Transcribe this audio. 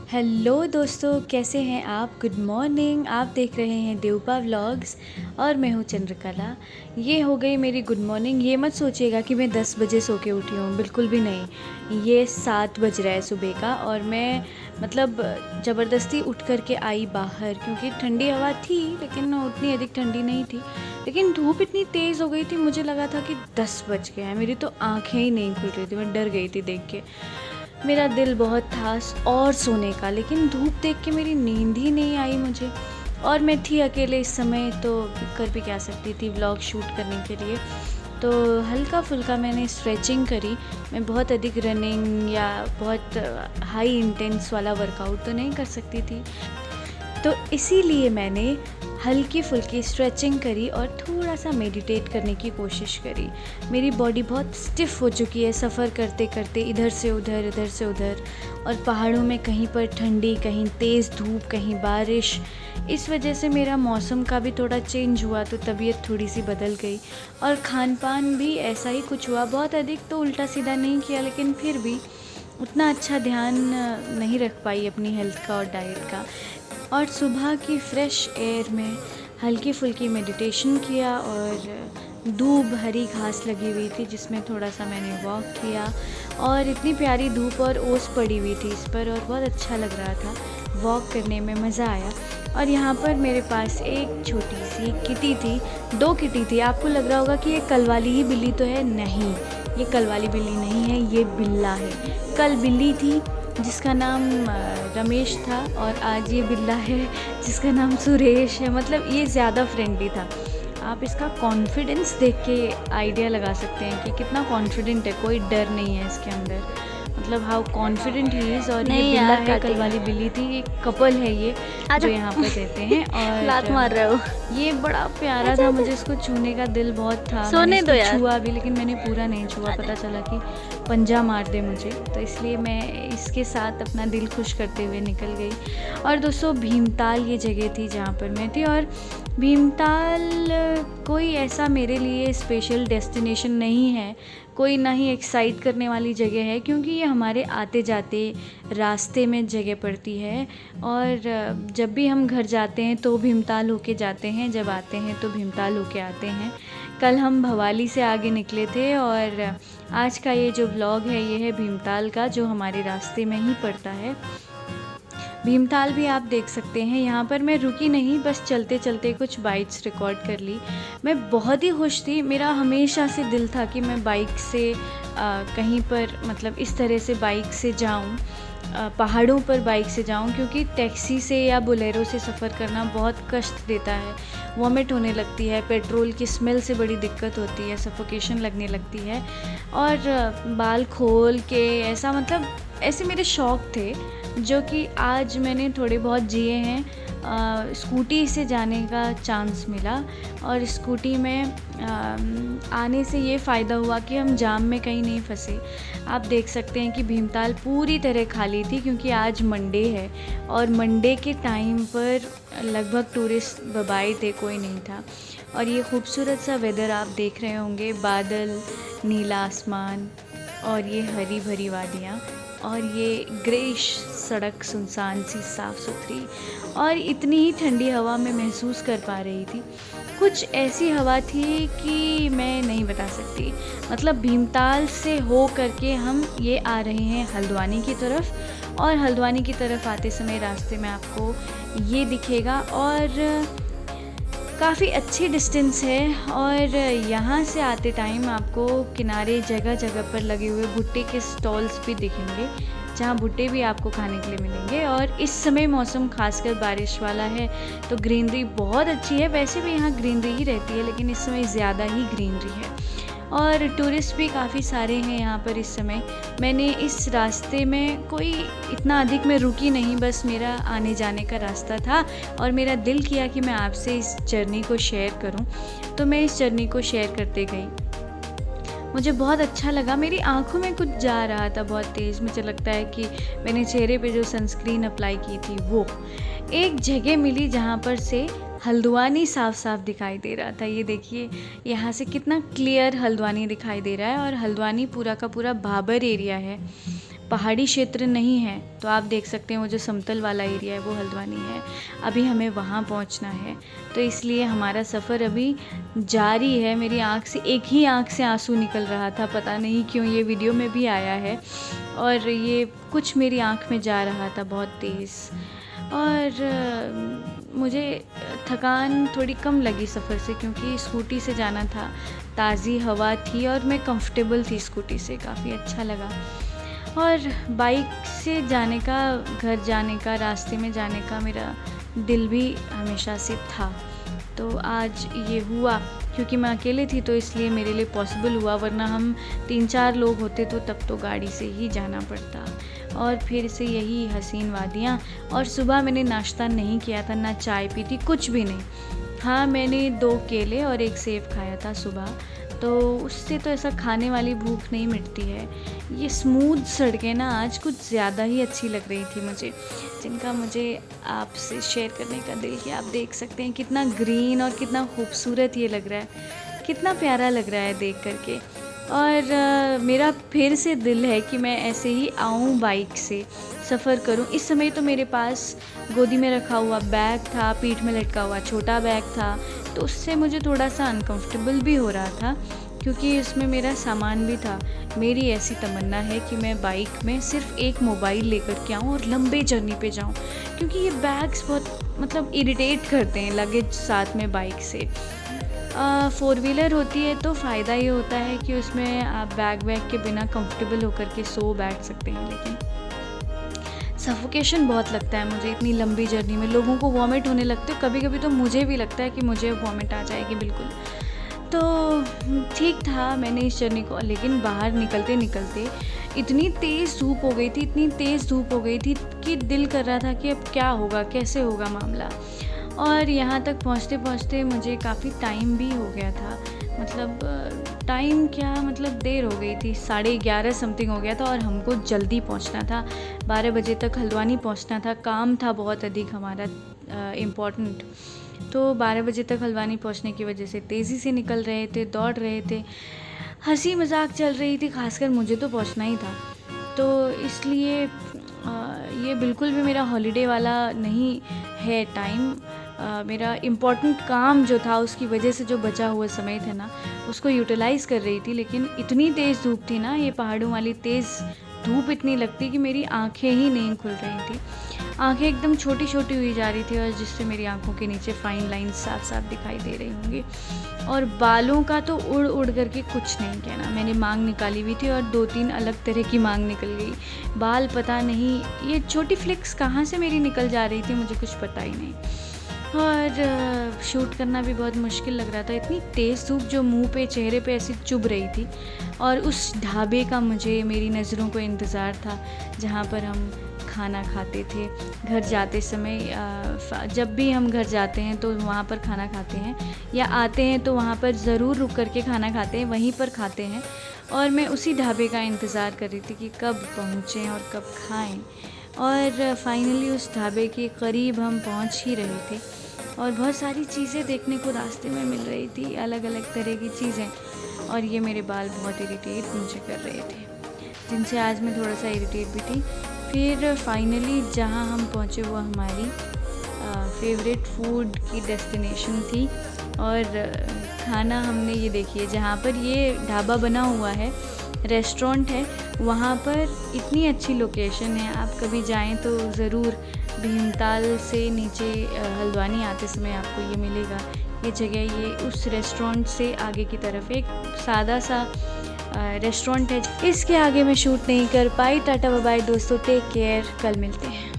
Hello दोस्तों, कैसे हैं आप। Good morning. आप देख रहे हैं देवपा व्लॉग्स और मैं हूं चंद्रकला। ये हो गई मेरी गुड मॉर्निंग। ये मत सोचिएगा कि मैं 10 बजे सो के उठी हूँ, बिल्कुल भी नहीं। ये 7 बज रहा है सुबह का और मैं मतलब ज़बरदस्ती उठ कर के आई बाहर, क्योंकि ठंडी हवा थी लेकिन उतनी अधिक ठंडी नहीं थी। लेकिन धूप इतनी तेज़ हो गई थी, मुझे लगा था कि 10 बज गए हैं। मेरी तो आँखें ही नहीं खुल रही थी, मैं डर गई थी देख के। मेरा दिल बहुत था और सोने का, लेकिन धूप देख के मेरी नींद ही नहीं आई मुझे। और मैं थी अकेले इस समय, तो कर भी क्या सकती थी व्लॉग शूट करने के लिए। तो हल्का फुल्का मैंने स्ट्रेचिंग करी। मैं बहुत अधिक रनिंग या बहुत हाई इंटेंस वाला वर्कआउट तो नहीं कर सकती थी, तो इसीलिए मैंने हल्की फुल्की स्ट्रेचिंग करी और थोड़ा सा मेडिटेट करने की कोशिश करी। मेरी बॉडी बहुत स्टिफ़ हो चुकी है सफ़र करते करते, इधर से उधर इधर से उधर, और पहाड़ों में कहीं पर ठंडी, कहीं तेज़ धूप, कहीं बारिश। इस वजह से मेरा मौसम का भी थोड़ा चेंज हुआ, तो तबीयत थोड़ी सी बदल गई। और खान पान भी ऐसा ही कुछ हुआ, बहुत अधिक तो उल्टा सीधा नहीं किया, लेकिन फिर भी उतना अच्छा ध्यान नहीं रख पाई अपनी हेल्थ का और डाइट का। और सुबह की फ्रेश एयर में हल्की फुल्की मेडिटेशन किया, और धूप हरी घास लगी हुई थी जिसमें थोड़ा सा मैंने वॉक किया। और इतनी प्यारी धूप और ओस पड़ी हुई थी इस पर, और बहुत अच्छा लग रहा था, वॉक करने में मज़ा आया। और यहाँ पर मेरे पास एक छोटी सी किटी थी, 2 किटी थी। आपको लग रहा होगा कि ये कल वाली ही बिल्ली तो है, नहीं, ये कल वाली बिल्ली नहीं है, ये बिल्ला है। कल बिल्ली थी जिसका नाम रमेश था, और आज ये बिल्ला है जिसका नाम सुरेश है। मतलब ये ज़्यादा फ्रेंडली था। आप इसका कॉन्फिडेंस देख के आइडिया लगा सकते हैं कि कितना कॉन्फिडेंट है, कोई डर नहीं है इसके अंदर। मतलब हाउ कॉन्फिडेंट ही इज़। और ये बिल्ला है, कल वाली बिल्ली थी। एक कपल है ये जो यहाँ पर रहते हैं। और लात मार रहे हो। ये बड़ा प्यारा था, मुझे इसको छूने का दिल बहुत था। सोने दो यार। छुआ भी, लेकिन मैंने पूरा नहीं छुआ, पता चला कि पंजा मार दे मुझे, तो इसलिए मैं इसके साथ अपना दिल खुश करते हुए निकल गई। और दोस्तों, भीमताल ये जगह थी जहाँ पर मैं थी। और भीमताल कोई ऐसा मेरे लिए स्पेशल डेस्टिनेशन नहीं है, कोई ना ही एक्साइट करने वाली जगह है, क्योंकि ये हमारे आते जाते रास्ते में जगह पड़ती है। और जब भी हम घर जाते हैं तो भीमताल होके जाते हैं, जब आते हैं तो भीमताल होके आते हैं। कल हम भवाली से आगे निकले थे, और आज का ये जो व्लॉग है ये है भीमताल का, जो हमारे रास्ते में ही पड़ता है। भीमताल भी आप देख सकते हैं। यहाँ पर मैं रुकी नहीं, बस चलते चलते कुछ बाइट्स रिकॉर्ड कर ली। मैं बहुत ही खुश थी। मेरा हमेशा से दिल था कि मैं बाइक से कहीं पर, मतलब इस तरह से बाइक से जाऊँ, पहाड़ों पर बाइक से जाऊं, क्योंकि टैक्सी से या बोलेरो से सफ़र करना बहुत कष्ट देता है। वॉमिट होने लगती है, पेट्रोल की स्मेल से बड़ी दिक्कत होती है, सफोकेशन लगने लगती है। और बाल खोल के ऐसा, मतलब ऐसे मेरे शौक़ थे जो कि आज मैंने थोड़े बहुत जिए हैं। स्कूटी से जाने का चांस मिला, और स्कूटी में आने से ये फ़ायदा हुआ कि हम जाम में कहीं नहीं फंसे। आप देख सकते हैं कि भीमताल पूरी तरह खाली थी, क्योंकि आज मंडे है, और मंडे के टाइम पर लगभग टूरिस्ट बबाए थे, कोई नहीं था। और ये खूबसूरत सा वेदर आप देख रहे होंगे, बादल, नीला आसमान, और ये हरी भरी वादियाँ, और ये ग्रेश सड़क सुनसान सी साफ़ सुथरी, और इतनी ही ठंडी हवा मैं महसूस कर पा रही थी। कुछ ऐसी हवा थी कि मैं नहीं बता सकती। मतलब भीमताल से हो करके हम ये आ रहे हैं हल्द्वानी की तरफ, और हल्द्वानी की तरफ आते समय रास्ते में आपको ये दिखेगा, और काफ़ी अच्छी डिस्टेंस है। और यहाँ से आते टाइम आपको किनारे जगह जगह पर लगे हुए भुट्टे के स्टॉल्स भी दिखेंगे, जहाँ भुट्टे भी आपको खाने के लिए मिलेंगे। और इस समय मौसम खासकर बारिश वाला है, तो ग्रीनरी बहुत अच्छी है। वैसे भी यहाँ ग्रीनरी ही रहती है, लेकिन इस समय ज़्यादा ही ग्रीनरी है। और टूरिस्ट भी काफ़ी सारे हैं यहाँ पर इस समय। मैंने इस रास्ते में कोई इतना अधिक मैं रुकी नहीं, बस मेरा आने जाने का रास्ता था, और मेरा दिल किया कि मैं आपसे इस जर्नी को शेयर करूं, तो मैं इस जर्नी को शेयर करते गई। मुझे बहुत अच्छा लगा। मेरी आँखों में कुछ जा रहा था बहुत तेज़। मुझे लगता है कि मैंने चेहरे पे जो सनस्क्रीन अप्लाई की थी वो। एक जगह मिली जहाँ पर से हल्द्वानी साफ साफ दिखाई दे रहा था। ये देखिए यहाँ से कितना क्लियर हल्द्वानी दिखाई दे रहा है, और हल्द्वानी पूरा का पूरा भाबर एरिया है। पहाड़ी क्षेत्र नहीं है, तो आप देख सकते हैं वो जो समतल वाला एरिया है वो हल्द्वानी है। अभी हमें वहाँ पहुँचना है, तो इसलिए हमारा सफ़र अभी जारी है। मेरी आँख से एक ही आँख से आंसू निकल रहा था, पता नहीं क्यों, ये वीडियो में भी आया है। और ये कुछ मेरी आँख में जा रहा था बहुत तेज़। और मुझे थकान थोड़ी कम लगी सफ़र से, क्योंकि स्कूटी से जाना था, ताज़ी हवा थी और मैं कंफर्टेबल थी स्कूटी से, काफ़ी अच्छा लगा। और बाइक से जाने का, घर जाने का, रास्ते में जाने का मेरा दिल भी हमेशा से था। तो आज ये हुआ, क्योंकि मैं अकेले थी तो इसलिए मेरे लिए पॉसिबल हुआ, वरना हम 3-4 लोग होते तो तब तो गाड़ी से ही जाना पड़ता। और फिर से यही हसीन वादियाँ। और सुबह मैंने नाश्ता नहीं किया था, ना चाय पी थी, कुछ भी नहीं। हाँ, मैंने 2 केले और 1 सेब खाया था सुबह, तो उससे तो ऐसा खाने वाली भूख नहीं मिटती है। ये स्मूथ सड़कें ना आज कुछ ज़्यादा ही अच्छी लग रही थी मुझे, जिनका मुझे आपसे शेयर करने का दिल किया। आप देख सकते हैं कितना ग्रीन और कितना खूबसूरत ये लग रहा है, कितना प्यारा लग रहा है देख करके। और मेरा फिर से दिल है कि मैं ऐसे ही आऊँ, बाइक से सफ़र करूँ। इस समय तो मेरे पास गोदी में रखा हुआ बैग था, पीठ में लटका हुआ छोटा बैग था, तो उससे मुझे थोड़ा सा अनकंफर्टेबल भी हो रहा था, क्योंकि इसमें मेरा सामान भी था। मेरी ऐसी तमन्ना है कि मैं बाइक में सिर्फ़ एक मोबाइल लेकर के आऊँ और लंबे जर्नी पे जाऊँ, क्योंकि ये बैग्स बहुत मतलब इरिटेट करते हैं लगेज साथ में बाइक से। 4 व्हीलर होती है तो फ़ायदा ये होता है कि उसमें आप बैग के बिना कंफर्टेबल होकर के सो बैठ सकते हैं, लेकिन सफोकेशन बहुत लगता है मुझे इतनी लंबी जर्नी में। लोगों को वॉमिट होने लगते हैं, कभी-कभी तो मुझे भी लगता है कि मुझे वॉमिट आ जाएगी बिल्कुल। तो ठीक था मैंने इस जर्नी को, लेकिन बाहर निकलते इतनी तेज़ धूप हो गई थी, इतनी तेज़ धूप हो गई थी कि दिल कर रहा था कि अब क्या होगा, कैसे होगा मामला। और यहाँ तक पहुँचते मुझे काफ़ी टाइम भी हो गया था, मतलब टाइम क्या, मतलब देर हो गई थी, 11:30 समथिंग हो गया था। और हमको जल्दी पहुँचना था, 12 बजे तक हल्द्वानी पहुँचना था। काम था बहुत अधिक हमारा इम्पॉर्टेंट, तो 12 बजे तक हल्द्वानी पहुँचने की वजह से तेज़ी से निकल रहे थे, दौड़ रहे थे, हंसी मजाक चल रही थी। खासकर मुझे तो पहुँचना ही था, तो इसलिए ये बिल्कुल भी मेरा हॉलिडे वाला नहीं है टाइम। मेरा इम्पॉर्टेंट काम जो था उसकी वजह से जो बचा हुआ समय था ना, उसको यूटिलाइज़ कर रही थी। लेकिन इतनी तेज़ धूप थी ना, ये पहाड़ों वाली तेज़ धूप इतनी लगती कि मेरी आंखें ही नहीं खुल रही थी, आंखें एकदम छोटी छोटी हुई जा रही थी, और जिससे मेरी आंखों के नीचे फाइन लाइंस साफ साफ दिखाई दे रही होंगी। और बालों का तो उड़ उड़ करके कुछ नहीं कहना। मैंने मांग निकाली हुई थी और 2-3 अलग तरह की मांग निकल गई। बाल पता नहीं ये छोटी फ्लिक्स कहाँ से मेरी निकल जा रही थी, मुझे कुछ पता ही नहीं। और शूट करना भी बहुत मुश्किल लग रहा था, इतनी तेज़ धूप जो मुंह पे, चेहरे पे ऐसी चुभ रही थी। और उस ढाबे का मुझे मेरी नज़रों को इंतज़ार था जहाँ पर हम खाना खाते थे घर जाते समय। जब भी हम घर जाते हैं तो वहाँ पर खाना खाते हैं, या आते हैं तो वहाँ पर ज़रूर रुक करके खाना खाते हैं, वहीं पर खाते हैं। और मैं उसी ढाबे का इंतज़ार कर रही थी कि कब पहुँचें और कब खाएं। और फाइनली उस ढाबे के करीब हम पहुँच ही रहे थे, और बहुत सारी चीज़ें देखने को रास्ते में मिल रही थी, अलग अलग तरह की चीज़ें। और ये मेरे बाल बहुत इरिटेट मुझे कर रहे थे, जिनसे आज मैं थोड़ा सा इरिटेट भी थी। फिर फाइनली जहाँ हम पहुँचे वो हमारी फेवरेट फूड की डेस्टिनेशन थी। और खाना हमने, ये देखिए जहाँ पर ये ढाबा बना हुआ है, रेस्टोरेंट है, वहाँ पर इतनी अच्छी लोकेशन है। आप कभी जाएं तो ज़रूर, भीमताल से नीचे हल्द्वानी आते समय आपको ये मिलेगा ये जगह। ये उस रेस्टोरेंट से आगे की तरफ एक सादा सा रेस्टोरेंट है। इसके आगे मैं शूट नहीं कर पाई। टाटा बाय बाय दोस्तों, टेक केयर, कल मिलते हैं।